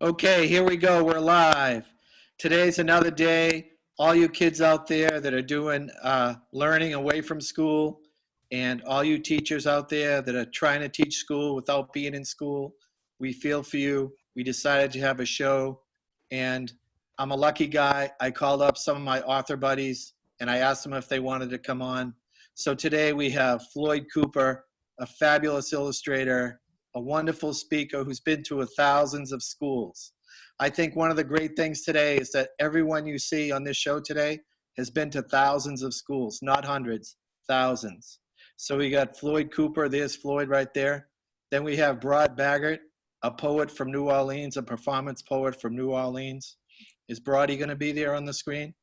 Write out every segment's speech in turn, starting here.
Okay, here we go. We're live. Today's another day. All you kids out there that are doing learning away from school, and all you teachers out there that are trying to teach school without being in school, we feel for you. We decided to have a show, and I'm a lucky guy. I called up some of my author buddies, and I asked them if they wanted to come on. So today we have Floyd Cooper, a fabulous illustrator, a wonderful speaker who's been to thousands of schools. I think one of the great things today is that everyone you see on this show today has been to thousands of schools, not hundreds, thousands. So we got Floyd Cooper, there's Floyd right there. Then we have Brod Bagert, a poet from New Orleans, a performance poet from New Orleans. Is Brody going to be there on the screen?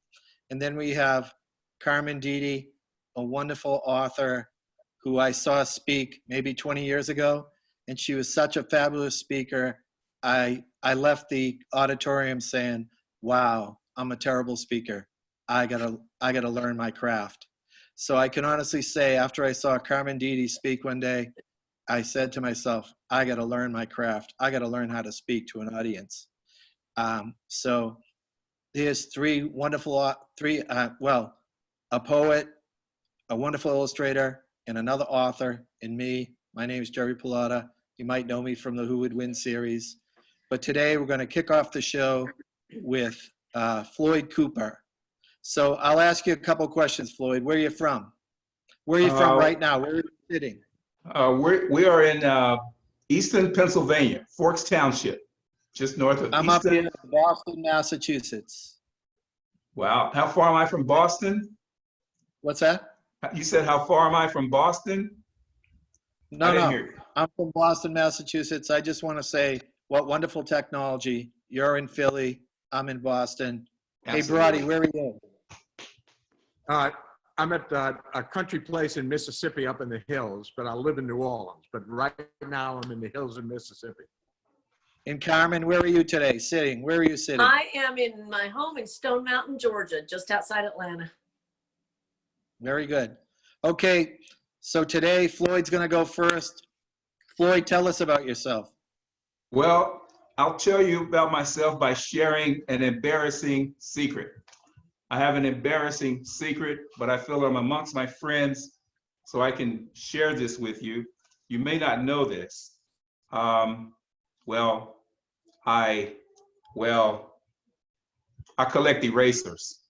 And then we have Carmen Deedy, a wonderful author who I saw speak maybe 20 years ago. And she was such a fabulous speaker. I left the auditorium saying, wow, I'm a terrible speaker. I gotta learn my craft. So I can honestly say after I saw Carmen Deedy speak one day, I said to myself, I gotta learn my craft. I gotta learn how to speak to an audience. So there's three wonderful, a poet, a wonderful illustrator, and another author, and me. My name is Jerry Pallotta. You might know me from the Who Would Win series. But today we're going to kick off the show with Floyd Cooper. So I'll ask you a couple questions, Floyd. Where are you from? Where are you from right now? Where are you sitting? We are in Easton, Pennsylvania, Forks Township, just north of I'm Easton. up here in Boston, Massachusetts. Wow. How far am I from Boston? What's that? You said, how far am I from Boston? No. I'm from Boston, Massachusetts. I just want to say what wonderful technology. You're in Philly. I'm in Boston. Absolutely. Hey, Brody, where are you? I'm at a country place in Mississippi up in the hills, but I live in New Orleans. But right now I'm in the hills in Mississippi. And Carmen, where are you today sitting? Where are you sitting? I am in my home in Stone Mountain, Georgia, just outside Atlanta. Very good. Okay, so today Floyd's going to go first. Floyd, tell us about yourself. Well, I'll tell you about myself by sharing an embarrassing secret. I have an embarrassing secret, but I feel I'm amongst my friends, so I can share this with you. You may not know this. I collect erasers.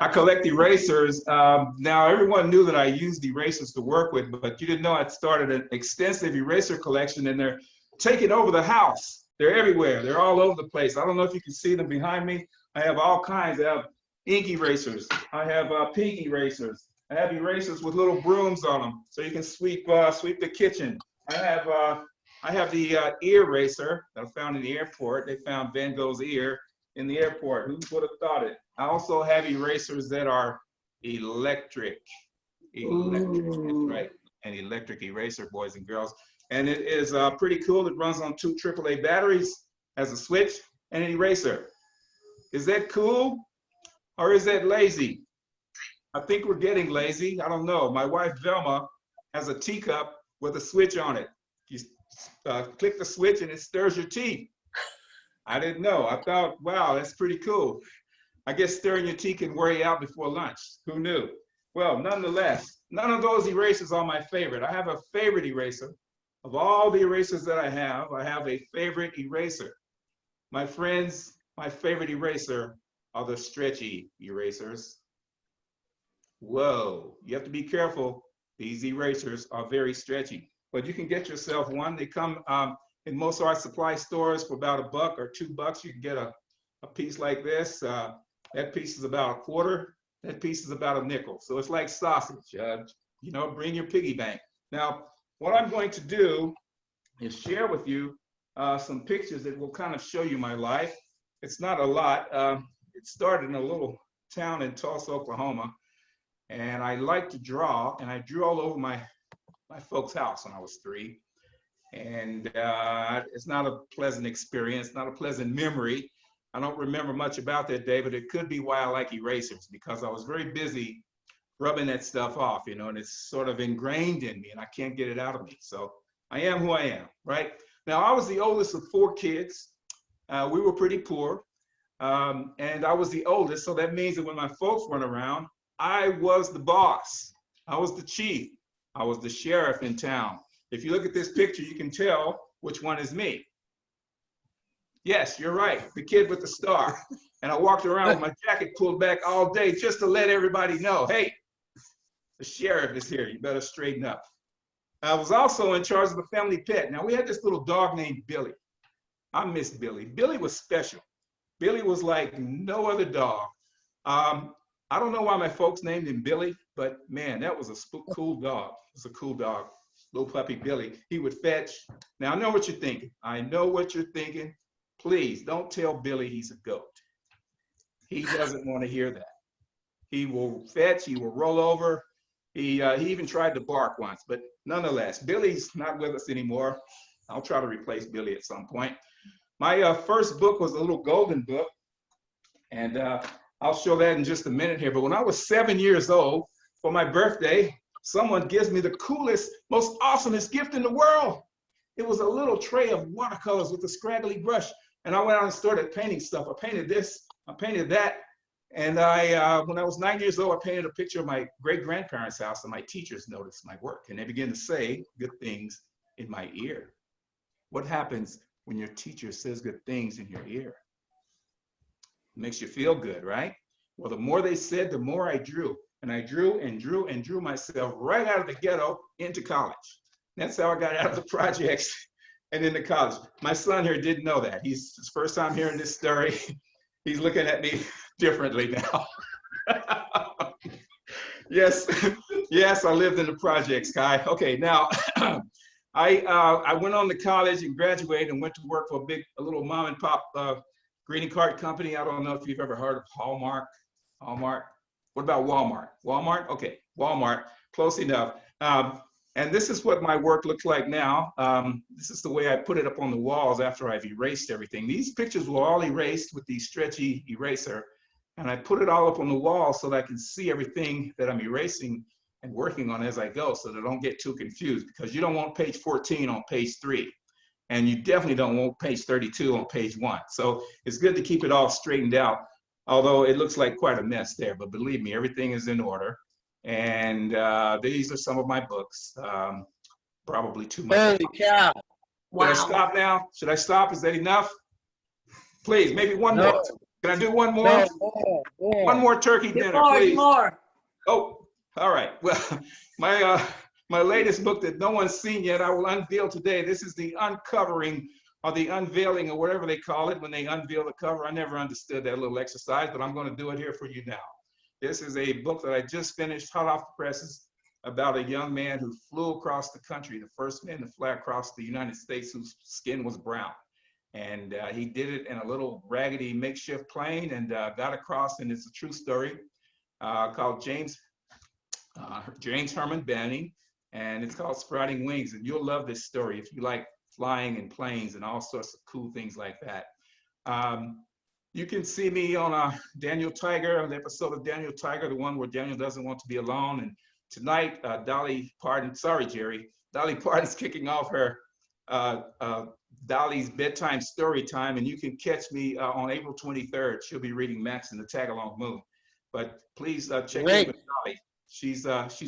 I collect erasers. Now, everyone knew that I used erasers to work with, but you didn't know I'd started an extensive eraser collection, and they're taking over the house. They're everywhere. They're all over the place. I don't know if you can see them behind me. I have all kinds. I have ink erasers. I have pink erasers. I have erasers with little brooms on them, so you can sweep the kitchen. I have the ear eraser that I found in the airport. They found Van Gogh's ear in the airport. Who would have thought it? I also have erasers that are electric. Electric, that's right. An electric eraser, boys and girls. And it is pretty cool. It runs on 2 AAA batteries, has a switch and an eraser. Is that cool or is that lazy? I think we're getting lazy. I don't know. My wife, Velma, has a teacup with a switch on it. You click the switch and it stirs your tea. I didn't know. I thought, wow, that's pretty cool. I guess stirring your tea can wear you out before lunch. Who knew? Well, nonetheless, none of those erasers are my favorite. I have a favorite eraser. Of all the erasers that I have a favorite eraser. My friends, my favorite eraser are the stretchy erasers. Whoa, you have to be careful. These erasers are very stretchy, but you can get yourself one. They come in most art supply stores for about $1 or $2. You can get a piece like this. That piece is about a quarter. That piece is about a nickel. So it's like sausage. You know, bring your piggy bank. Now, what I'm going to do is share with you some pictures that will kind of show you my life. It's not a lot. It started in a little town in Tulsa, Oklahoma. And I like to draw, and I drew all over my folks' house when I was 3. And it's not a pleasant experience, not a pleasant memory. I don't remember much about that day, but it could be why I like erasers, because I was very busy rubbing that stuff off, you know, and it's sort of ingrained in me and I can't get it out of me. So I am who I am, right? Now, I was the oldest of 4 kids. We were pretty poor. And I was the oldest, so that means that when my folks weren't around, I was the boss. I was the chief. I was the sheriff in town. If you look at this picture, you can tell which one is me. Yes, you're right, the kid with the star. And I walked around with my jacket pulled back all day just to let everybody know, hey, the sheriff is here, you better straighten up. I was also in charge of the family pet. Now, we had this little dog named Billy. I miss Billy. Billy was special. Billy was like no other dog. I don't know why my folks named him Billy, but man, that was a cool dog. It was a cool dog, little puppy Billy. He would fetch. Now, I know what you're thinking. I know what you're thinking. Please don't tell Billy he's a goat. He doesn't want to hear that. He will fetch, he will roll over. He even tried to bark once, but nonetheless, Billy's not with us anymore. I'll try to replace Billy at some point. My first book was a little golden book, and I'll show that in just a minute here. But when I was 7 years old, for my birthday, someone gives me the coolest, most awesomest gift in the world. It was a little tray of watercolors with a scraggly brush. And I went out and started painting stuff. I painted this, I painted that. And when I was 9 years old, I painted a picture of my great-grandparents' house, and my teachers noticed my work. And they began to say good things in my ear. What happens when your teacher says good things in your ear? It makes you feel good, right? Well, the more they said, the more I drew. And I drew and drew and drew myself right out of the ghetto into college. That's how I got out of the projects and into college. My son here didn't know that. He's his first time hearing this story. He's looking at me differently now. Yes, yes, I lived in the projects, Kai. Okay, now I went on to college and graduated and went to work for a little mom and pop greeting card company. I don't know if you've ever heard of Hallmark. Hallmark. What about Walmart? Walmart? Okay, Walmart. Close enough. And this is what my work looks like now. This is the way I put it up on the walls after I've erased everything. These pictures were all erased with the stretchy eraser. And I put it all up on the wall so that I can see everything that I'm erasing and working on as I go, so that I don't get too confused, because you don't want page 14 on page 3. And you definitely don't want page 32 on page 1. So it's good to keep it all straightened out, although it looks like quite a mess there. But believe me, everything is in order. And these are some of my books. Probably too much. Holy cow. Should I stop now? Should I stop? Is that enough? Please, maybe one more. Can I do one more? No, One more turkey dinner, please. More. Oh, all right. Well, my latest book that no one's seen yet, I will unveil today. This is the uncovering, or the unveiling, or whatever they call it when they unveil the cover. I never understood that little exercise, but I'm going to do it here for you now. This is a book that I just finished, hot off the presses, about a young man who flew across the country, the first man to fly across the United States whose skin was brown. And he did it in a little raggedy makeshift plane and got across, and it's a true story, called James Herman Banning, and it's called Sprouting Wings. And you'll love this story if you like flying and planes and all sorts of cool things like that. You can see me on Daniel Tiger, an episode of Daniel Tiger, the one where Daniel doesn't want to be alone. And tonight, Dolly Parton, sorry, Jerry, Dolly Parton's kicking off her Dolly's bedtime story time, and you can catch me on April 23rd. She'll be reading Max and the Tagalong Moon. But please check in with Dolly. She's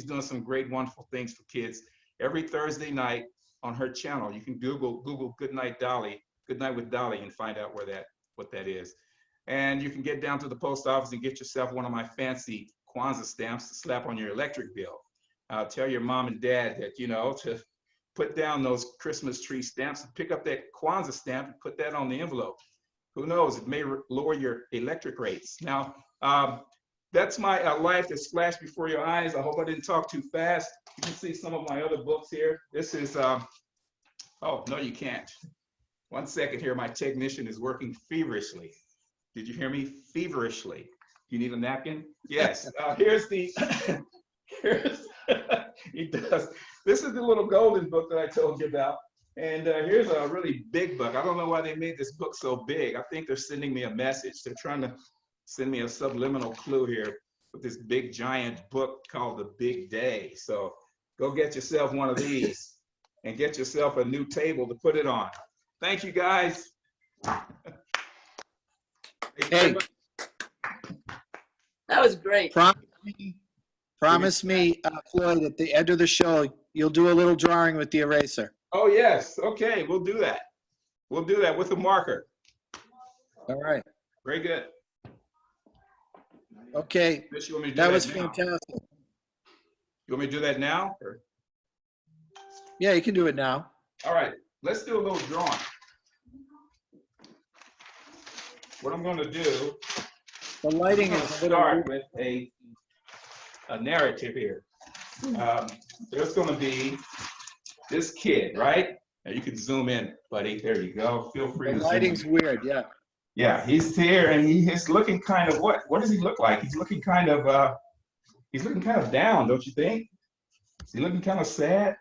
doing some great, wonderful things for kids every Thursday night on her channel. You can Google Good Night Dolly, Good Night with Dolly, and find out what that is. And you can get down to the post office and get yourself one of my fancy Kwanzaa stamps to slap on your electric bill. Tell your mom and dad that, you know, to put down those Christmas tree stamps and pick up that Kwanzaa stamp and put that on the envelope. Who knows, it may lower your electric rates. Now, that's my life that's flashed before your eyes. I hope I didn't talk too fast. You can see some of my other books here. This is, oh, no, you can't. 1 second here, my technician is working feverishly. Did you hear me? Feverishly. You need a napkin? Yes. Here's the, he does. This is the little golden book that I told you about. And here's a really big book. I don't know why they made this book so big. I think they're sending me a message. They're trying to send me a subliminal clue here with this big giant book called The Big Day. So go get yourself one of these. and get yourself a new table to put it on. Thank you, guys. Hey, That was great. promise me, Floyd, at the end of the show, you'll do a little drawing with the eraser. Oh, yes. Okay, we'll do that. We'll do that with a marker. All right. Very good. Okay, Unless you want me to do that was now. fantastic. You want me to do that now? Or? Yeah, you can do it now. All right, let's do a little drawing. What I'm going to do, The lighting I'm going is to a little start weird. with a narrative here. There's going to be this kid, right? Now you can zoom in, buddy. There you go. Feel free The to zoom lighting's in. weird, yeah. Yeah, he's here and he's looking kind of what does he look like? He's looking kind of down, don't you think? Is he looking kind of sad?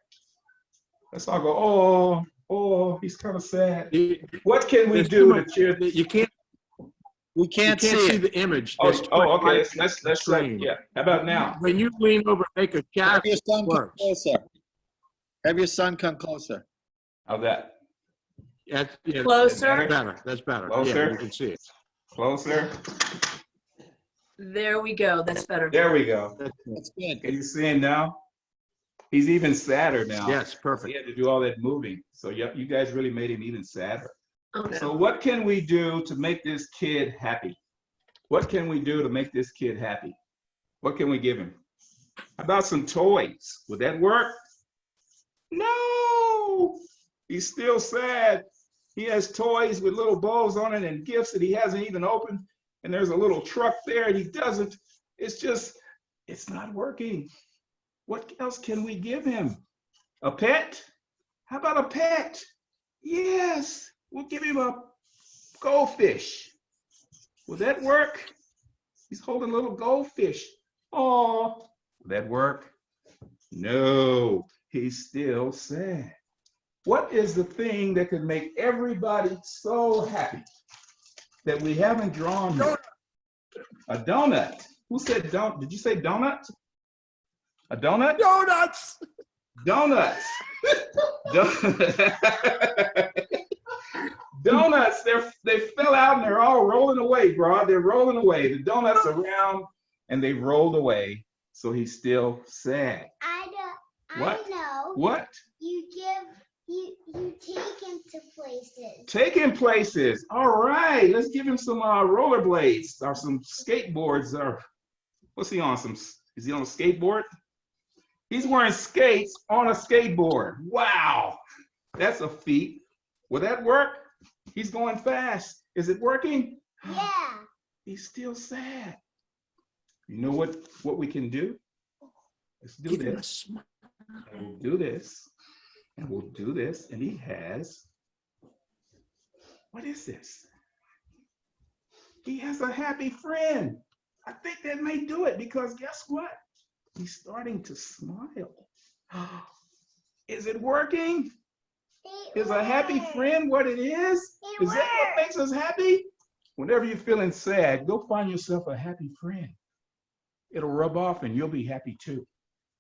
Let's all go, oh, he's kind of sad. What can we do to cheer? You can't We can't see it. the image. Oh, There's okay. Let's strange. yeah. How about now? When you lean over, make a Have shadow. your son come works. closer. Have your son come closer. How's that? That's, yeah, Closer. That's better. Closer. Yeah, you can see it. Closer. There we go. That's better. There we go. That's good. Can you see him now? He's even sadder now. Yes, He perfect. had to do all that moving. So you guys really made him even sadder. Oh, no. So what can we do to make this kid happy? What can we do to make this kid happy? What can we give him? How about some toys? Would that work? No, he's still sad. He has toys with little bows on it and gifts that he hasn't even opened. And there's a little truck there and he doesn't. It's not working. What else can we give him? A pet? How about a pet? Yes, we'll give him a goldfish. Will that work? He's holding a little goldfish. Oh, will that work? No, he's still sad. What is the thing that could make everybody so happy that we haven't drawn here? A donut. Who said donut? Did you say donut? A donut? Donuts! Donuts. Donuts, they fell out and they're all rolling away, Brod. They're rolling away. The donuts are round and they rolled away. So he's still sad. What? I know. What? You take him to places. Take him places. All right, let's give him some rollerblades or some skateboards. Or what's he on? Is he on a skateboard? He's wearing skates on a skateboard. Wow, that's a feat. Will that work? He's going fast. Is it working? Yeah. He's still sad. You know what we can do? Let's do Give him a this. smile. And we'll do this. And we'll do this. And he has, what is this? He has a happy friend. I think that may do it because guess what? He's starting to smile. Is it working? Is a happy friend what it is? Is that what makes us happy? Whenever you're feeling sad, go find yourself a happy friend. It'll rub off and you'll be happy too.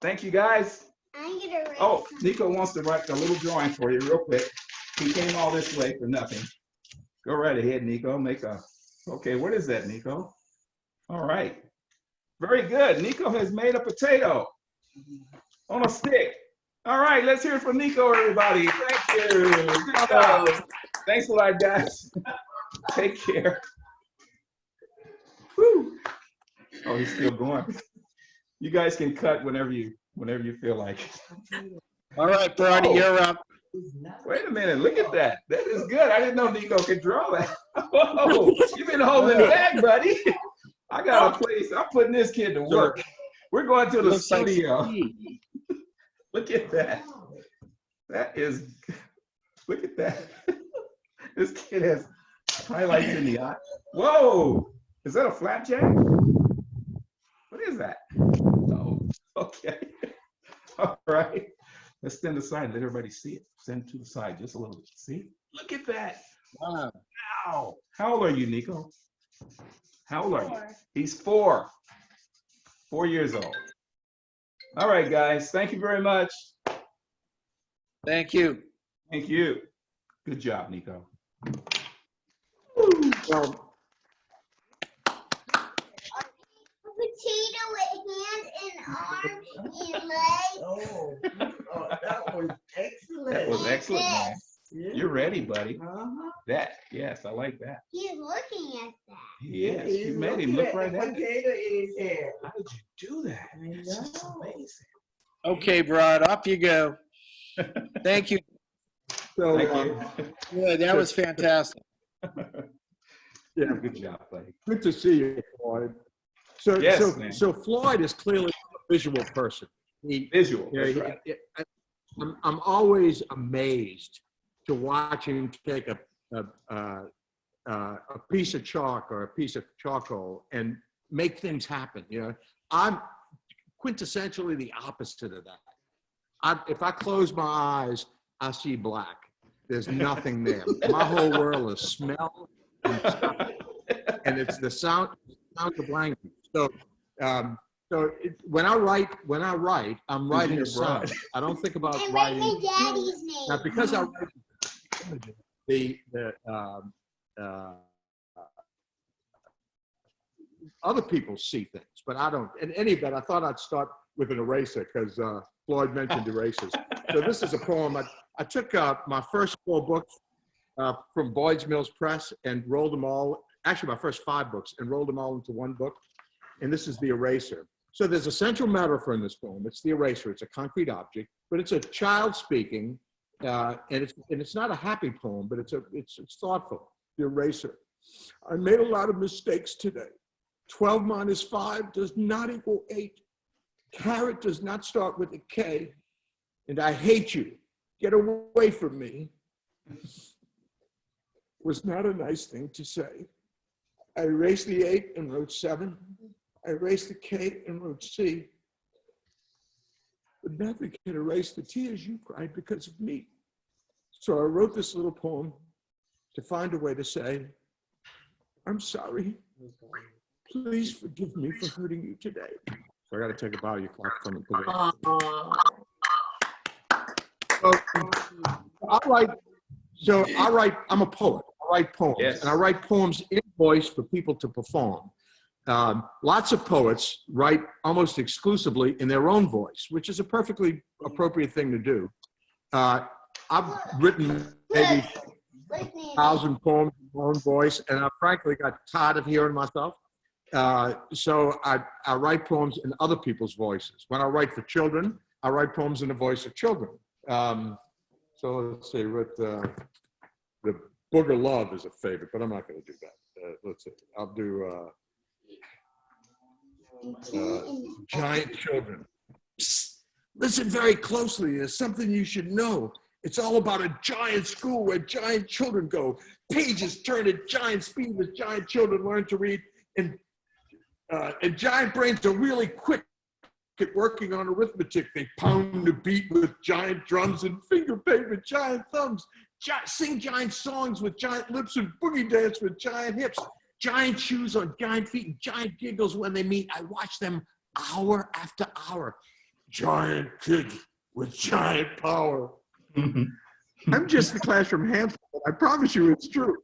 Thank you guys. I'm gonna write. Oh, Nico wants to write a little drawing for you real quick. He came all this way for nothing. Go right ahead, Nico. Okay, what is that, Nico? All right. Very good. Nico has made a potato on a stick. All right, let's hear it from Nico, everybody. Thank you. Good job. Thanks a lot, guys. Take care. Whew. Oh, he's still going. You guys can cut whenever you feel like it. All right, Brody, Oh. you're up. Wait a minute, look at that. That is good. I didn't know Nico could draw that. Whoa, you've been holding it back, buddy. I got a place. I'm putting this kid to work. We're going to the Looks like studio. Steve. Look at that. That is, look at that. This kid has highlights in the eye. Whoa, is that a flapjack? What is that? Oh, okay. All right. Let's stand aside and let everybody see it. Stand to the side just a little bit. See? Look at that. Wow. Wow. How old are you, Nico? How old are you? 4. He's 4. 4 years old. All right, guys. Thank you very much. Thank you. Thank you. Good job, Nico. Well, Potato with hand and arm and leg. Oh, that was excellent. That was excellent, man. Yeah. You're ready, buddy. Uh-huh. That, yes, I like that. He's looking at that. Yes, He's you made him looking look at right the at it. potato in his hand. How did you do that? It's just know. amazing. Okay, Brod, off you go. Thank you. so, Thank you. Yeah, that was fantastic. yeah, Good job, buddy. good to see you, Floyd. So, Yes, man. so Floyd is clearly a visual person. He, Visual, you know, that's right. I'm always amazed to watch him take a piece of chalk or a piece of charcoal and make things happen. You know, I'm quintessentially the opposite of that. If I close my eyes, I see black. There's nothing there. My whole world is smell and sound, and it's the sound of language. So, when I write, I'm writing You're a sound. broad. I don't think about And write writing. my daddy's name. Now, because I write the other people see things, but I don't. In any event, I thought I'd start with an eraser because Floyd mentioned erasers. So this is a poem. I took my first 4 books from Boyd's Mills Press and rolled them all, actually my first 5 books, and rolled them all into one book. And this is the eraser. So there's a central metaphor in this poem. It's the eraser. It's a concrete object, but it's a child speaking, and it's not a happy poem, but it's thoughtful. The eraser. I made a lot of mistakes today. 12 minus 5 does not equal 8. Carrot does not start with a K. And I hate you. Get away from me. Was not a nice thing to say. I erased the 8 and wrote 7. I erased the K and wrote C. But nothing can erase the tears you cried because of me. So I wrote this little poem to find a way to say, I'm sorry. Please forgive me for hurting you today. So I got to take a bow. You clock from the pavilion. So I write, I'm a poet. I write poems. Yes. And I write poems in voice for people to perform. Lots of poets write almost exclusively in their own voice, which is a perfectly appropriate thing to do. I've written maybe 1,000 poems in my own voice, and I frankly got tired of hearing myself. So I write poems in other people's voices. When I write for children, I write poems in the voice of children. So let's see, with the Booger Love is a favorite, but I'm not going to do that. Let's see, I'll do Giant Children. Psst, listen very closely. There's something you should know. It's all about a giant school where giant children go. Pages turn at giant speed as giant children learn to read. And giant brains are really quick at working on arithmetic. They pound the beat with giant drums and finger paint with giant thumbs. Sing giant songs with giant lips and boogie dance with giant hips. Giant shoes on giant feet and giant giggles when they meet. I watch them hour after hour. Giant kids with giant power. I'm just the classroom handful, but I promise you it's true.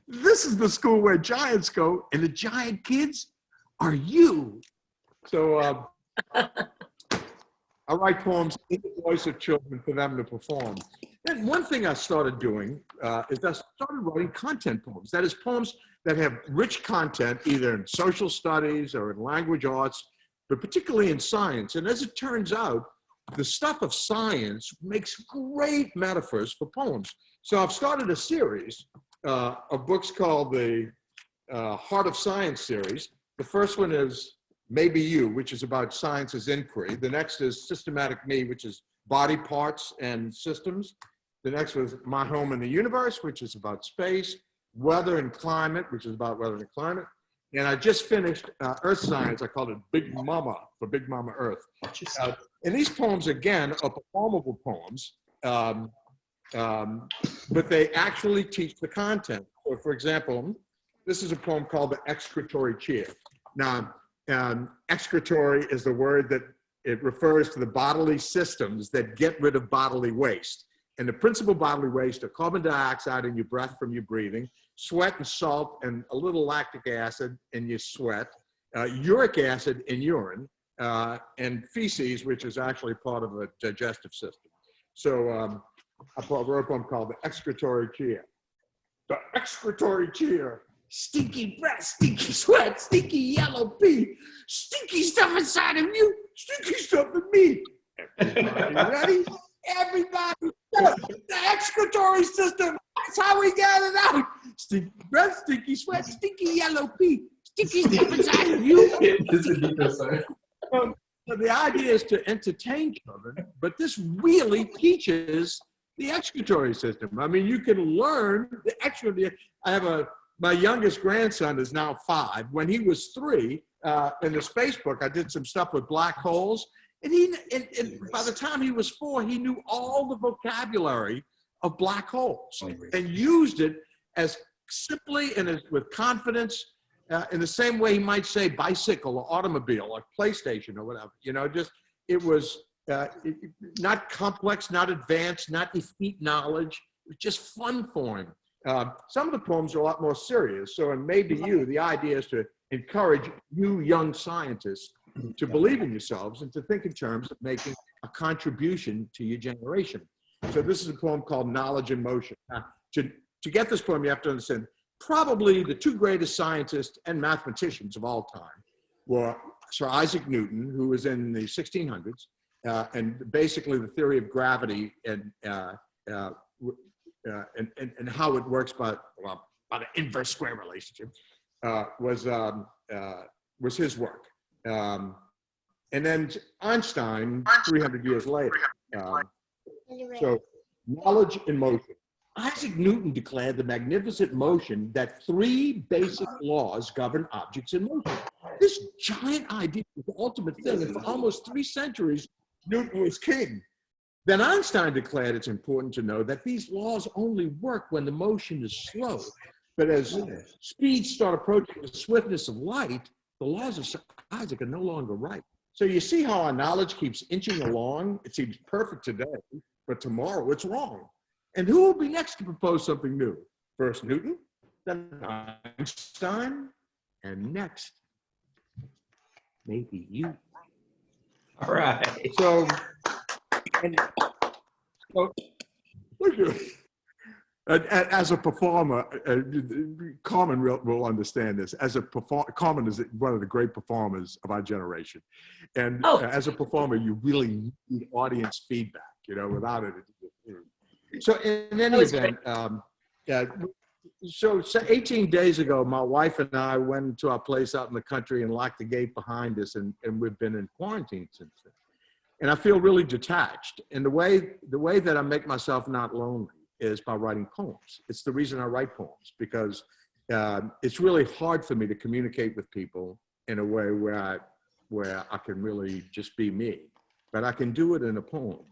This is the school where giants go, and the giant kids are you. So I write poems in the voice of children for them to perform. And one thing I started doing is I started writing content poems. That is, poems that have rich content, either in social studies or in language arts, but particularly in science. And as it turns out, the stuff of science makes great metaphors for poems. So I've started a series of books called the Heart of Science series. The first one is Maybe You, which is about science's inquiry. The next is Systematic Me, which is body parts and systems. The next was My Home in the Universe, which is about space. Weather and Climate, which is about weather and climate. And I just finished Earth Science. I called it Big Mama, for Big Mama Earth. And these poems, again, are performable poems, but they actually teach the content. So, for example, this is a poem called The Excretory Chair. Now, excretory is the word that it refers to the bodily systems that get rid of bodily waste. And the principal bodily waste are carbon dioxide in your breath from your breathing, sweat and salt and a little lactic acid in your sweat, uric acid in urine, and feces, which is actually part of the digestive system. So I wrote a poem called The Excretory Chair. The excretory chair. Stinky breath, stinky sweat, stinky yellow pee, stinky stuff inside of you, stinky stuff in me. Everybody ready? Everybody, the excretory system. That's how we get it out. Stinky breath, stinky sweat, stinky yellow pee, stinky stuff inside of you. So the idea is to entertain children, but this really teaches the excretory system. I mean, you can learn the excretory. My youngest grandson is now 5. When he was 3, in the space book, I did some stuff with black holes. And by the time he was 4, he knew all the vocabulary of black holes and used it as simply and with confidence, in the same way he might say bicycle or automobile or PlayStation or whatever. You know, just it was not complex, not advanced, not effete knowledge. It was just fun for him. Some of the poems are a lot more serious. So in Made to You, the idea is to encourage you young scientists to believe in yourselves and to think in terms of making a contribution to your generation. So this is a poem called Knowledge in Motion. To get this poem, you have to understand, probably the 2 greatest scientists and mathematicians of all time were Sir Isaac Newton, who was in the 1600s, and basically the theory of gravity and how it works by the inverse square relationship was his work. And then Einstein, 300 years later. So knowledge in motion. Isaac Newton declared the magnificent motion that 3 basic laws govern objects in motion. This giant idea was the ultimate thing, and for almost 3 centuries, Newton was king. Then Einstein declared it's important to know that these laws only work when the motion is slow. But as speeds start approaching the swiftness of light, the laws of Isaac are no longer right. So you see how our knowledge keeps inching along? It seems perfect today, but tomorrow it's wrong. And who will be next to propose something new? First Newton, then Einstein, and next, maybe you. All right. So as a performer, Carmen will understand this. Carmen is one of the great performers of our generation. And as a performer, you really need audience feedback, you know, without it. So in any event, so 18 days ago, my wife and I went to our place out in the country and locked the gate behind us, and we've been in quarantine since then. And I feel really detached. And the way that I make myself not lonely is by writing poems. It's the reason I write poems, because it's really hard for me to communicate with people in a way where I can really just be me, but I can do it in a poem.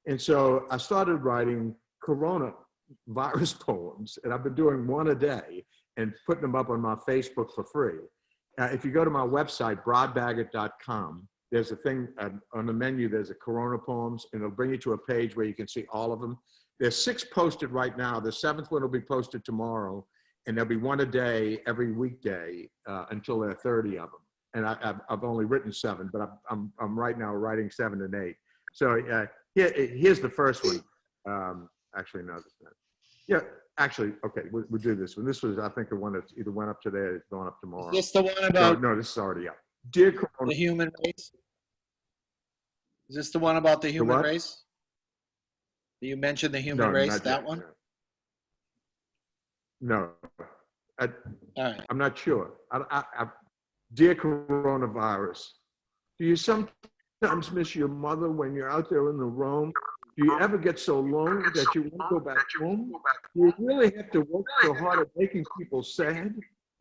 And so I started writing coronavirus poems, and I've been doing 1 a day and putting them up on my Facebook for free. If you go to my website, brodbagert.com, there's a thing on the menu, there's a Corona poems, and it'll bring you to a page where you can see all of them. There's 6 posted right now. The 7th one will be posted tomorrow, and there'll be 1 a day every weekday until there are 30 of them. And I've only written 7, but I'm right now writing 7 and 8. So here's the first one. Actually, no, that's not. Yeah, actually, okay, we'll do this one. This was, I think, the one that either went up today or it's going up tomorrow. Is this the one about No, this is already up. Dear Corona, the human race? Is this the one about the human what? race? You mentioned the human race, not that yet, one? No. All right. I'm not sure. Dear coronavirus, do you sometimes miss your mother when you're out there in the room? Do you ever get so lonely that you want to go back home? Do you really have to work so hard at making people sad?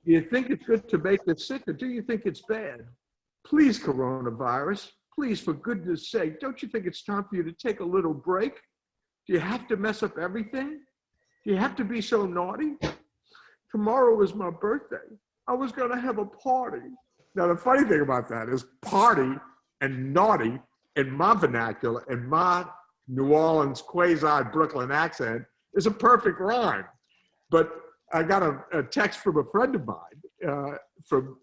Do you think it's good to make them sick, or do you think it's bad? Please, coronavirus, please, for goodness sake, don't you think it's time for you to take a little break? Do you have to mess up everything? Do you have to be so naughty? Tomorrow is my birthday. I was going to have a party. Now, the funny thing about that is party and naughty in my vernacular, in my New Orleans quasi-Brooklyn accent, is a perfect rhyme. But I got a text from a friend of mine, from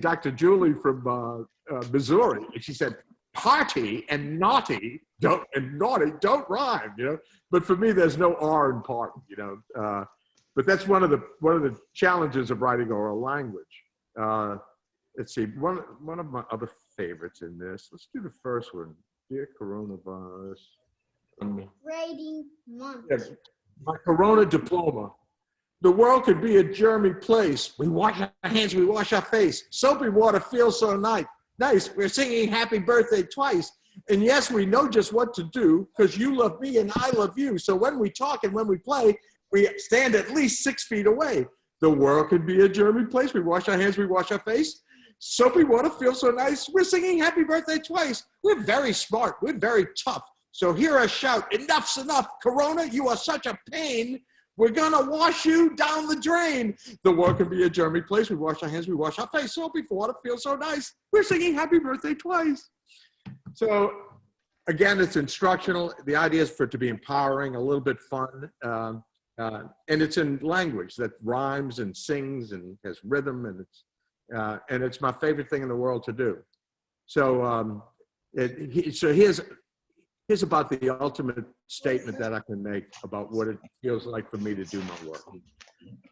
Dr. Julie from Missouri, and she said, party and naughty don't rhyme, you know. But for me, there's no R in party, you know. But that's one of the challenges of writing oral language. Let's see, one of my other favorites in this. Let's do the first one. Dear coronavirus. Rating month. Yes, my corona diploma. The world could be a germy place. We wash our hands, we wash our face. Soapy water feels so nice. We're singing happy birthday twice. And yes, we know just what to do because you love me and I love you. So when we talk and when we play, we stand at least 6 feet away. The world could be a germy place. We wash our hands, we wash our face. Soapy water feels so nice. We're singing happy birthday twice. We're very smart. We're very tough. So hear us shout, enough's enough. Corona, you are such a pain. We're gonna wash you down the drain. The world can be a germy place. We wash our hands, we wash our face. Soapy water feels so nice. We're singing happy birthday twice. So again, it's instructional. The idea is for it to be empowering, a little bit fun. And it's in language that rhymes and sings and has rhythm, and it's my favorite thing in the world to do. So here's about the ultimate statement that I can make about what it feels like for me to do my work.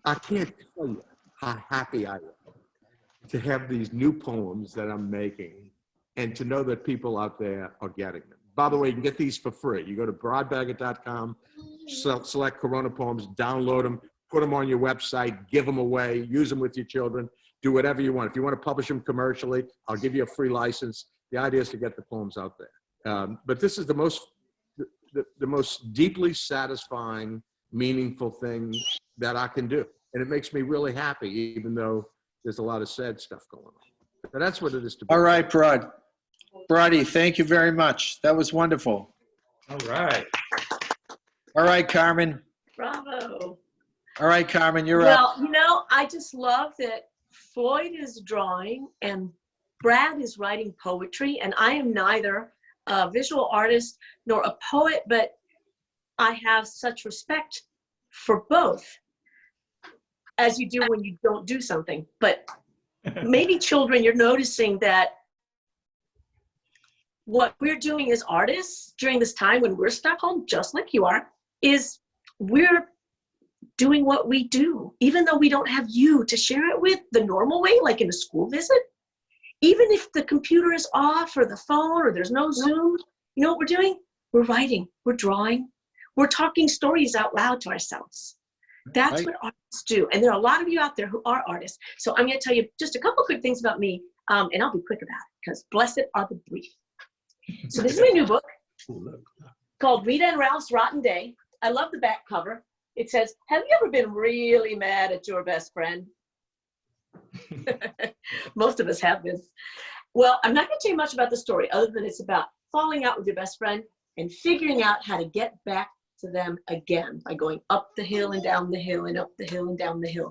I can't tell you how happy I am to have these new poems that I'm making and to know that people out there are getting them. By the way, you can get these for free. You go to brodbagert.com, select Corona poems, download them, put them on your website, give them away, use them with your children, do whatever you want. If you want to publish them commercially, I'll give you a free license. The idea is to get the poems out there. But this is the most deeply satisfying, meaningful thing that I can do. And it makes me really happy, even though there's a lot of sad stuff going on. But that's what it is to be. All right, Brod. Brody, thank you very much. That was wonderful. All right. All right, Carmen. Bravo. All right, Carmen, you're up. Well, you know, I just love that Floyd is drawing and Brad is writing poetry, and I am neither a visual artist nor a poet, but I have such respect for both, as you do when you don't do something. But maybe children, you're noticing that what we're doing as artists during this time when we're stuck home, just like you are, is we're doing what we do, even though we don't have you to share it with the normal way, like in a school visit. Even if the computer is off or the phone or there's no Zoom, you know what we're doing? We're writing, we're drawing, we're talking stories out loud to ourselves. That's Right. what artists do. And there are a lot of you out there who are artists. So I'm going to tell you just a couple quick things about me, and I'll be quick about it because blessed are the brief. So this is my new book called Rita and Ralph's Rotten Day. I love the back cover. It says, have you ever been really mad at your best friend? Most of us have been. Well, I'm not going to tell you much about the story other than it's about falling out with your best friend and figuring out how to get back to them again by going up the hill and down the hill and up the hill and down the hill.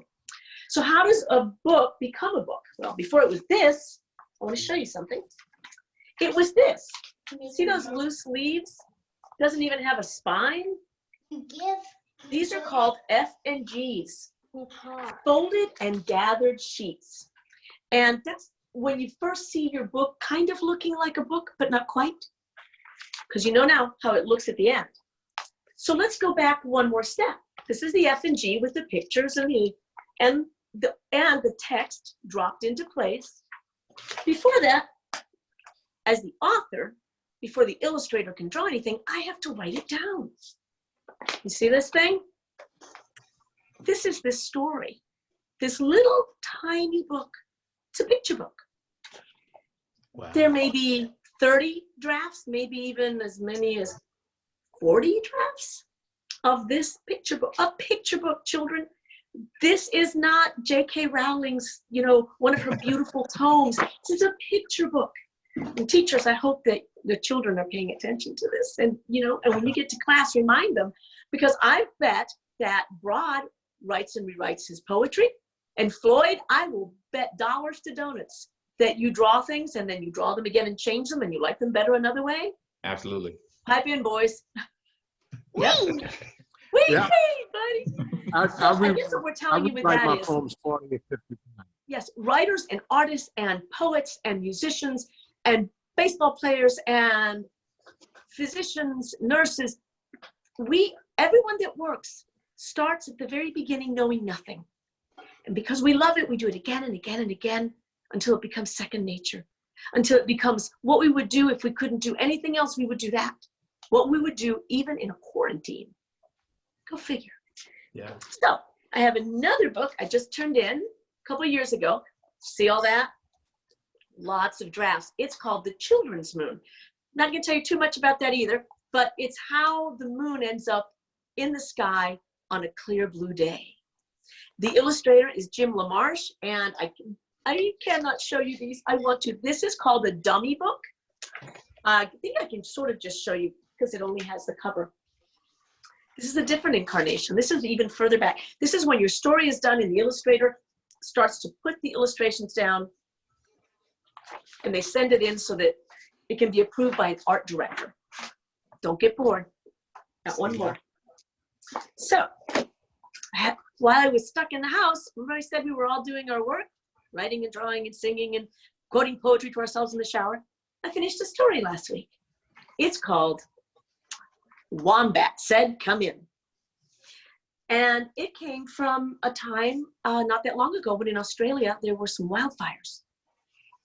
So how does a book become a book? Well, before it was this, I want to show you something. It was this. See those loose leaves? Doesn't even have a spine. These are called F and G's. Folded and gathered sheets. And that's when you first see your book kind of looking like a book, but not quite. Because you know now how it looks at the end. So let's go back one more step. This is the F and G with the pictures and the text dropped into place. Before that, as the author, before the illustrator can draw anything, I have to write it down. You see this thing? This is this story, this little tiny book. It's a picture book. Wow. There may be 30 drafts, maybe even as many as 40 drafts of this picture book. A picture book, children. This is not J.K. Rowling's, you know, one of her beautiful tomes. This is a picture book. And teachers, I hope that the children are paying attention to this. And, you know, and when you get to class, remind them, because I bet that Brod writes and rewrites his poetry. And Floyd, I will bet dollars to donuts that you draw things and then you draw them again and change them and you like them better another way? Absolutely. Pipe in, boys. Wait. Wait, Yeah. buddy. I I guess what we're telling you with rewrite my that is, poems 40 or 50 times. yes, writers and artists and poets and musicians and baseball players and physicians, nurses, everyone that works starts at the very beginning knowing nothing. And because we love it, we do it again and again and again until it becomes second nature, until it becomes what we would do if we couldn't do anything else, we would do that. What we would do even in a quarantine. Go figure. Yeah. So I have another book I just turned in a couple of years ago. See all that? Lots of drafts. It's called The Children's Moon. Not going to tell you too much about that either, but it's how the moon ends up in the sky on a clear blue day. The illustrator is Jim LaMarche, and I cannot show you these. I want to. This is called a dummy book. I think I can sort of just show you because it only has the cover. This is a different incarnation. This is even further back. This is when your story is done and the illustrator starts to put the illustrations down and they send it in so that it can be approved by an art director. Don't get bored. Got one more. So, while I was stuck in the house, remember I said we were all doing our work, writing and drawing and singing and quoting poetry to ourselves in the shower? I finished a story last week. It's called Wombat Said Come In. And it came from a time not that long ago when in Australia there were some wildfires.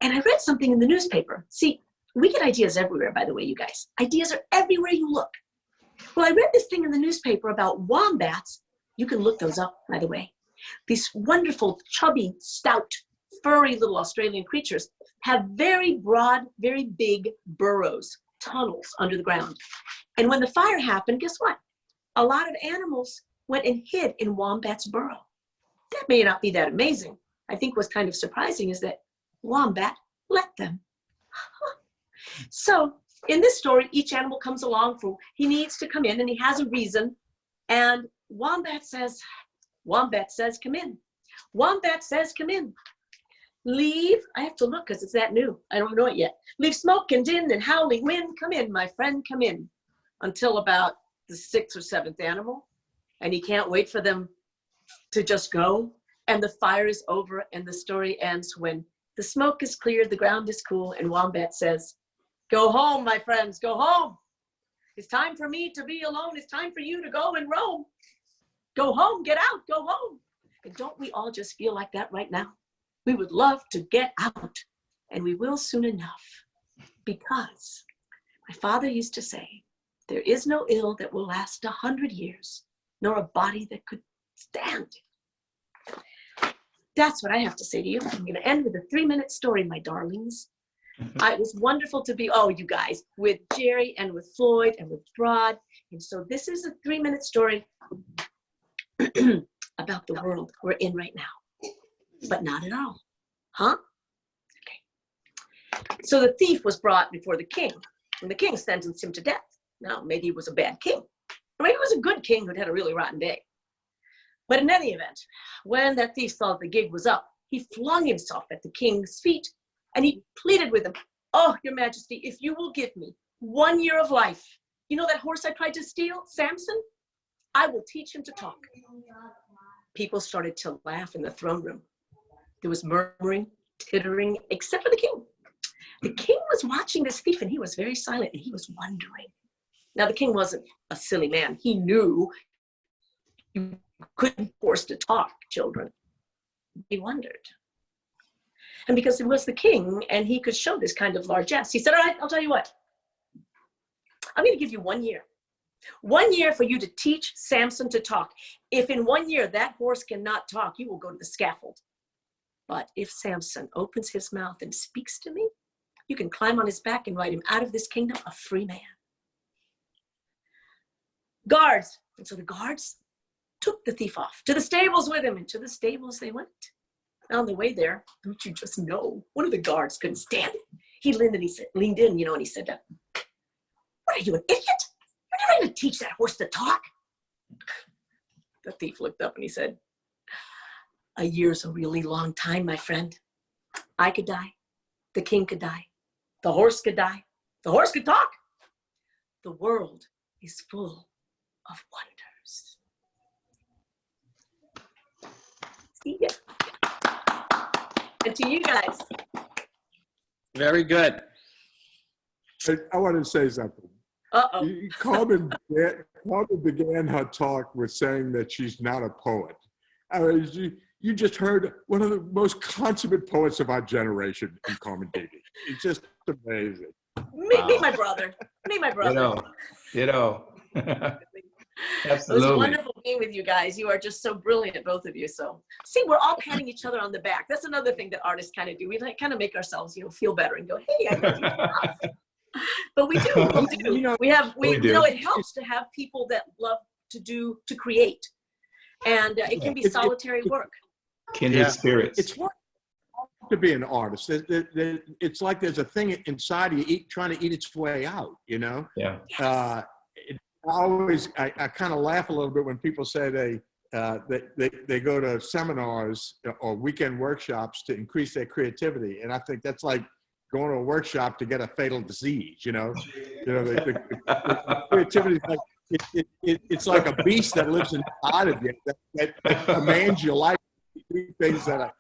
And I read something in the newspaper. See, we get ideas everywhere, by the way, you guys. Ideas are everywhere you look. Well, I read this thing in the newspaper about wombats. You can look those up, by the way. These wonderful, chubby, stout, furry little Australian creatures have very broad, very big burrows, tunnels under the ground. And when the fire happened, guess what? A lot of animals went and hid in Wombat's burrow. That may not be that amazing. I think what's kind of surprising is that Wombat let them. So in this story, each animal comes along for, he needs to come in and he has a reason. And Wombat says, come in. Wombat says, come in. Leave, I have to look because it's that new. I don't know it yet. Leave smoke and din and howling wind. Come in, my friend, come in. Until about the 6th or 7th animal. And he can't wait for them to just go. And the fire is over and the story ends when the smoke is cleared, the ground is cool, and Wombat says, go home, my friends, go home. It's time for me to be alone. It's time for you to go and roam. Go home, get out, go home. And don't we all just feel like that right now? We would love to get out, and we will soon enough. Because my father used to say, there is no ill that will last 100 years, nor a body that could stand. That's what I have to say to you. I'm going to end with a 3-minute story, my darlings. It was wonderful to be, you guys, with Jerry and with Floyd and with Brod. And so this is a 3-minute story about the world we're in right now. But not at all. Huh? Okay. So the thief was brought before the king, and the king sentenced him to death. Now, maybe he was a bad king, or maybe he was a good king who'd had a really rotten day. But in any event, when that thief saw the gig was up, he flung himself at the king's feet and he pleaded with him, oh, your majesty, if you will give me 1 year of life, you know that horse I tried to steal, Samson? I will teach him to talk. People started to laugh in the throne room. There was murmuring, tittering, except for the king. The king was watching this thief and he was very silent and he was wondering. Now, the king wasn't a silly man. He knew you couldn't force to talk, children. He wondered. And because it was the king and he could show this kind of largesse, he said, all right, I'll tell you what. I'm going to give you 1 year. 1 year for you to teach Samson to talk. If in 1 year that horse cannot talk, you will go to the scaffold. But if Samson opens his mouth and speaks to me, you can climb on his back and ride him out of this kingdom a free man. Guards. And so the guards took the thief off to the stables with him, and to the stables they went. And on the way there, don't you just know, one of the guards couldn't stand it. He leaned in, and he said, what are you, an idiot? You're never going to teach that horse to talk. The thief looked up and he said, a year's a really long time, my friend. I could die. The king could die. The horse could die. The horse could talk. The world is full of wonders. See ya. And to you guys. Very good. I want to say something. Uh-oh. Carmen began her talk with saying that she's not a poet. I mean, you just heard one of the most consummate poets of our generation in Carmen Deedy. It's just amazing. Meet my brother. Meet my brother. It was Absolutely. wonderful being with you guys. You are just so brilliant, both of you. So, see, we're all patting each other on the back. That's another thing that artists kind of do. We like kind of make ourselves, feel better and go, "Hey, I got you enough." But we do. We do. It helps to have people that love to create, and it can be solitary work. Kindred spirits. It's hard to be an artist. It's like there's a thing inside of you trying to eat its way out, Yeah. Yes. I kind of laugh a little bit when people say they go to seminars or weekend workshops to increase their creativity, and I think that's like going to a workshop to get a fatal disease. The creativity is like it's like a beast that lives inside of you that commands your life to do things that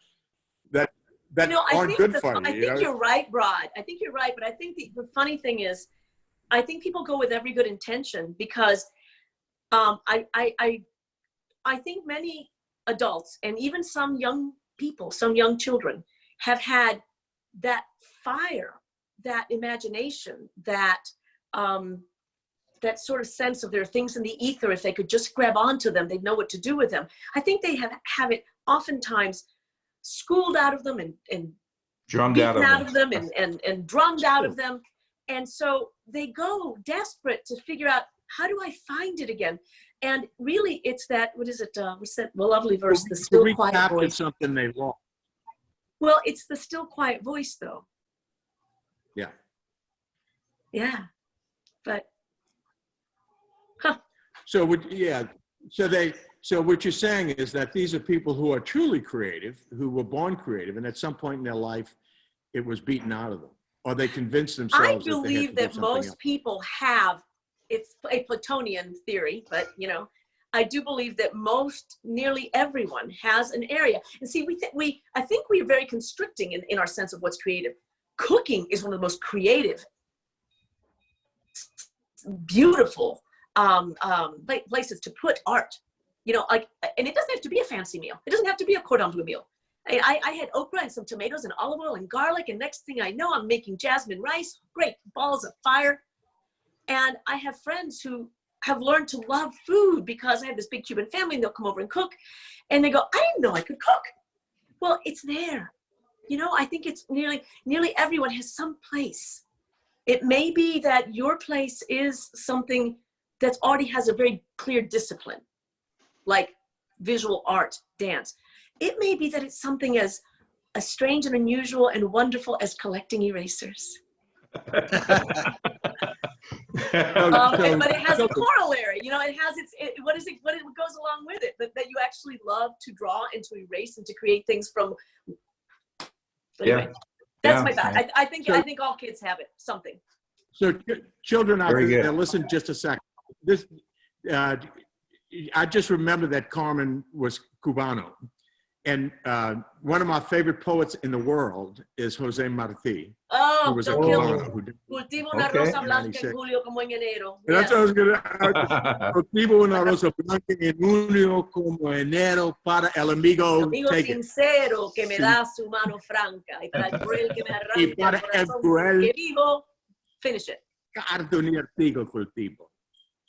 aren't good for you. I think you're right, Brod. I think you're right, but I think the funny thing is, I think people go with every good intention because I think many adults and even some young people, some young children have had that fire, that imagination, that sort of sense of there are things in the ether. If they could just grab onto them, they'd know what to do with them. I think they have it oftentimes schooled out of them and Drummed beaten out of them and drummed out of them. And so they go desperate to figure out, how do I find it again? And really, it's that, what's that lovely verse, the still quiet voice. Something they lost. Well, it's the still quiet voice, though. Yeah. Yeah. But, So what you're saying is that these are people who are truly creative, who were born creative, and at some point in their life, it was beaten out of them. Or they convince themselves. I believe that most people have, it's a Platonian theory, but I do believe that nearly everyone has an area. And see, I think we're very constricting in our sense of what's creative. Cooking is one of the most creative, beautiful places to put art. And it doesn't have to be a fancy meal. It doesn't have to be a cordon bleu meal. I had okra and some tomatoes and olive oil and garlic, and next thing I know, I'm making jasmine rice, great balls of fire. And I have friends who have learned to love food because I have this big Cuban family, and they'll come over and cook, and they go, "I didn't know I could cook." Well, it's there. I think it's nearly everyone has some place. It may be that your place is something that already has a very clear discipline, like visual art, dance. It may be that it's something as strange and unusual and wonderful as collecting erasers. But it has a corollary, it has what goes along with it, that you actually love to draw and to erase and to create things from. Anyway, that's my thought. I think all kids have it, something. So children out there, listen just a second. I just remember that Carmen was Cubano. And one of my favorite poets in the world is Jose Marti. Oh, who was don't a kill Cubano me. Cultivo una rosa blanca en julio como en enero. That's what I was going to Cultivo una rosa blanca en julio como enero para el amigo. Amigo sincero que me da su mano franca. Y para el cruel que me arranca el corazón que vivo. Finish it.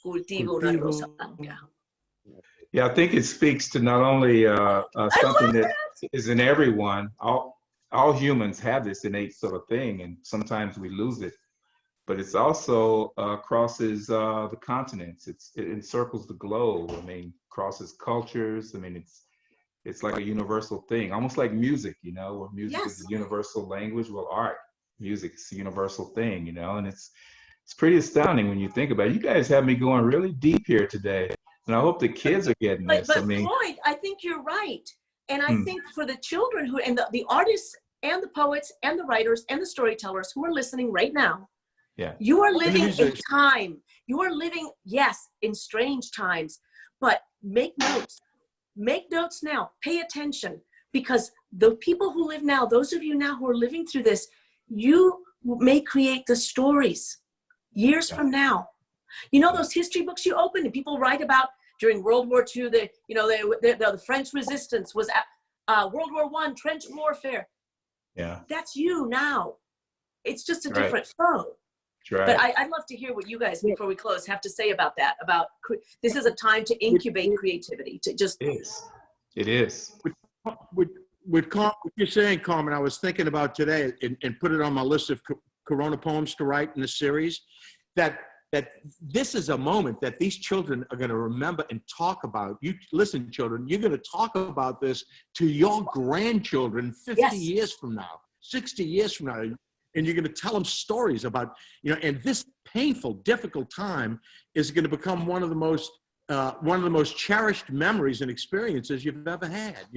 Cultivo una rosa blanca. Yeah, I think it speaks to not only something that is in everyone. All humans have this innate sort of thing, and sometimes we lose it. But it's also crosses the continents. It encircles the globe. I mean, crosses cultures. I mean, it's like a universal thing, almost like music. Where music is a universal language. Well, art, music is a universal thing. And it's pretty astounding when you think about it. You guys have me going really deep here today. And I hope the kids are getting this. But Floyd, I think you're right. And I think for the children and the artists and the poets and the writers and the storytellers who are listening right now. Yeah. You are living in musicians. time. You are living, yes, in strange times, but make notes. Make notes now. Pay attention, because the people who live now, those of you now who are living through this, you may create the stories years from now. You know those history books you open and people write about during World War II, the French resistance was at World War I, trench warfare. Yeah. That's you now. It's just a Right. different flow. That's right. But I'd love to hear what you guys, before we close, have to say about that. About this is a time to incubate creativity. To just It is. It is. What you're saying, Carmen, I was thinking about today and put it on my list of Corona poems to write in the series, that this is a moment that these children are going to remember and talk about. You listen, children, you're going to talk about this to your grandchildren 50 years from now, 60 years from now. And you're going to tell them stories about, and this painful, difficult time is going to become one of the most cherished memories and experiences you've ever had.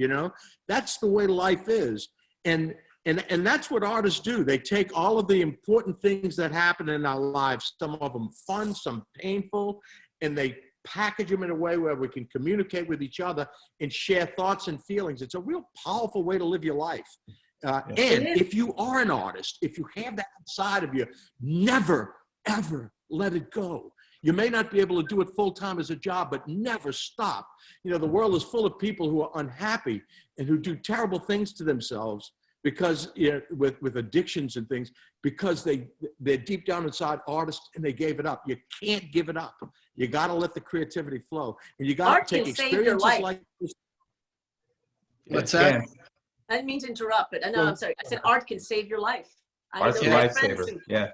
That's the way life is. And that's what artists do. They take all of the important things that happen in our lives, some of them fun, some painful, and they package them in a way where we can communicate with each other and share thoughts and feelings. It's a real powerful way to live your life. And if you are an artist, if you have that inside of you, never, ever let it go. You may not be able to do it full time as a job, but never stop. The world is full of people who are unhappy and who do terrible things to themselves because with addictions and things, because they're deep down inside artists and they gave it up. You can't give it up. You got to let the creativity flow, and you got to take experiences like this. What's that? I didn't mean to interrupt, but no, I'm sorry. I said art can save your life. Art's a lifesaver. Yeah.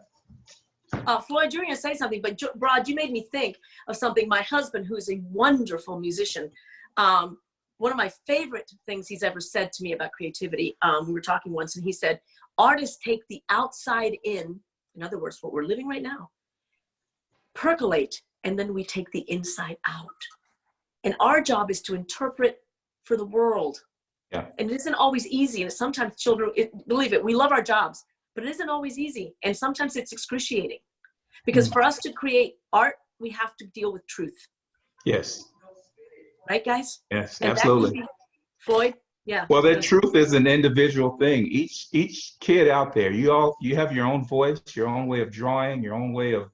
Floyd, you're going to say something, but Brod, you made me think of something. My husband, who's a wonderful musician, one of my favorite things he's ever said to me about creativity, we were talking once, and he said, artists take the outside in other words, what we're living right now, percolate, and then we take the inside out. And our job is to interpret for the world. Yeah. And it isn't always easy. And sometimes children, believe it, we love our jobs, but it isn't always easy. And sometimes it's excruciating. Because for us to create art, we have to deal with truth. Yes. Right, guys? Yes, And absolutely. Floyd? Yeah. Well, that truth is an individual thing. Each kid out there, you have your own voice, your own way of drawing, your own way of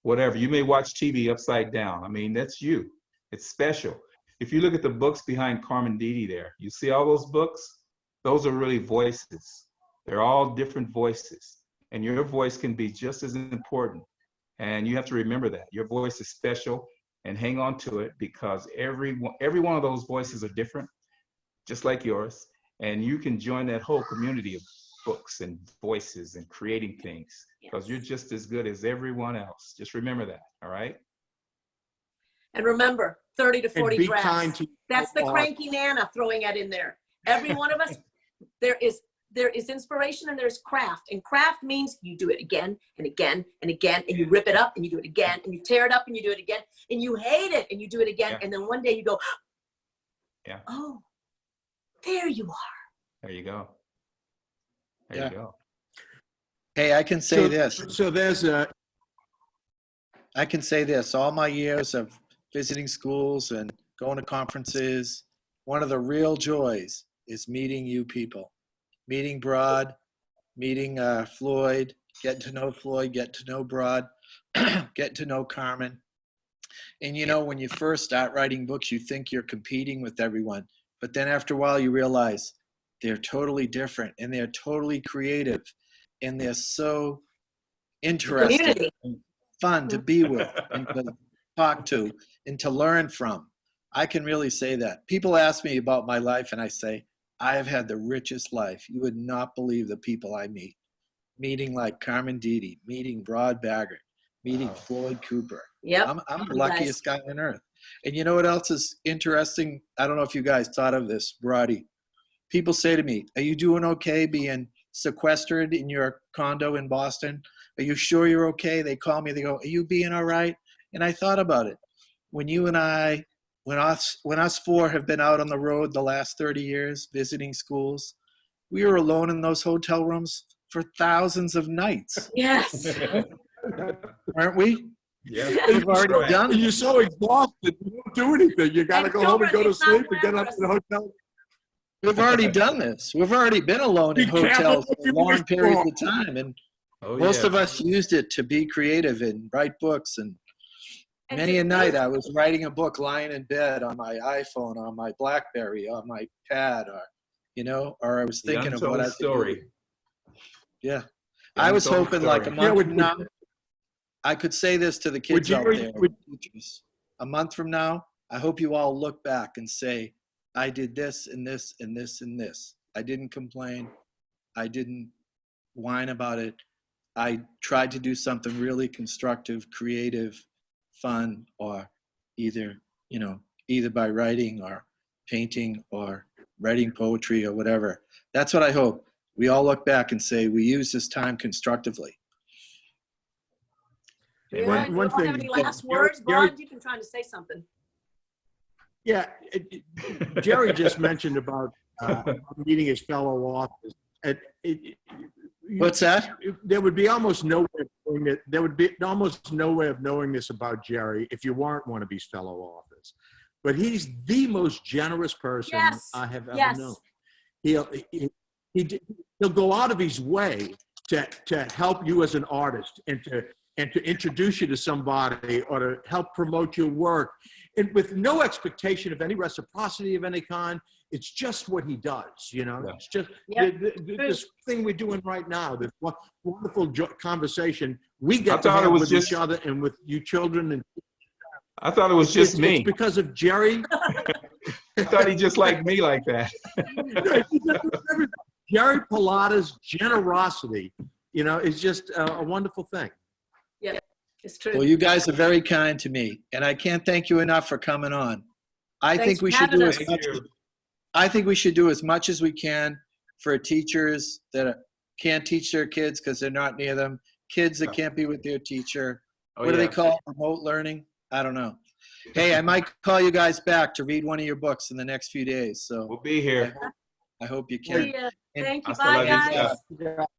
whatever. You may watch TV upside down. I mean, that's you. It's special. If you look at the books behind Carmen Deedy there, you see all those books? Those are really voices. They're all different voices. And your voice can be just as important. And you have to remember that. Your voice is special, and hang on to it, because every one of those voices are different, just like yours. And you can join that whole community of books and voices and creating things, because you're just as good as everyone else. Just remember that, all right? And remember, 30 to 40 be drafts. kind to That's the art. cranky Nana throwing that in there. Every one of us, there is inspiration and there's craft. And craft means you do it again and again and again, and you rip it up and you do it again, and you tear it up and you do it again, and you hate it and you do it again. Yeah. And then one day you go, Yeah. oh, there you are. There you go. There you go. Hey, I can say this. So there's I can say this. All my years of visiting schools and going to conferences, one of the real joys is meeting you people. Meeting Brod, meeting Floyd, getting to know Floyd, get to know Brod, get to know Carmen. And when you first start writing books, you think you're competing with everyone. But then after a while, you realize they're totally different, and they're totally creative, and they're so interesting Community. and fun to be with and to talk to and to learn from. I can really say that. People ask me about my life, and I say, I have had the richest life. You would not believe the people I meet. Meeting like Carmen Deedy, meeting Brod Bagert, meeting Floyd Cooper. Yep. I'm the luckiest guy on earth. And you know what else is interesting? I don't know if you guys thought of this, Brody. People say to me, are you doing okay being sequestered in your condo in Boston? Are you sure you're okay? They call me, they go, are you being all right? And I thought about it. When you and I, when us four have been out on the road the last 30 years visiting schools, we were alone in those hotel rooms for thousands of nights, Yes. weren't we? Yeah. We've already Right. done You're so exhausted, you don't do anything. You got to And go home and go children, to it's not sleep and get up glamorous. to the hotel. We've already done this. We've already been alone in Be careful hotels what for you long wish periods for. of time, and Oh, most yeah. of us used it to be creative and write books. And And many to a night think- I was writing a book lying in bed on my iPhone, on my BlackBerry, on my pad, or or I was The thinking of what I untold could do. story. Yeah, The I was untold hoping like a story. month would- from now, I could say this to the kids out Jerry- there, would- teachers. A month from now, I hope you all look back and say, I did this and this and this and this. I didn't complain. I didn't whine about it. I tried to do something really constructive, creative, fun, or either by writing or painting or writing poetry or whatever. That's what I hope. We all look back and say, we use this time constructively. Good. One You don't thing- have any last Jerry- words, Jerry- Brod? You've been trying to say something. Yeah, Jerry just mentioned about meeting his fellow authors. And What's that? there would be almost no way of doing it. There would be almost no way of knowing this about Jerry if you weren't one of his fellow authors. But he's the most generous person Yes, I have ever yes. known. He'll go out of his way to help you as an artist and to introduce you to somebody or to help promote your work, and with no expectation of any reciprocity of any kind. It's just what he does, Yeah. It's just Yep. this thing we're doing right now, this wonderful conversation we get I to thought it have was with just- each other and with you children. And I thought it was just it's me. because of Jerry. I thought he just liked me like that. Jerry Pallotta's generosity, is just a wonderful thing. It's true. Well, you guys are very kind to me, and I can't thank you enough for coming on. I Thanks think we for should having do us. as much. I think we should do as much as we can for teachers that can't teach their kids because they're not near them. Kids that can't be with their teacher. Oh, What do they yeah. call it? Remote learning? I don't know. Hey, I might call you guys back to read one of your books in the next few days. So We'll be here. I hope you can. See ya. And- Thank you. Hasta Bye, la guys. vista.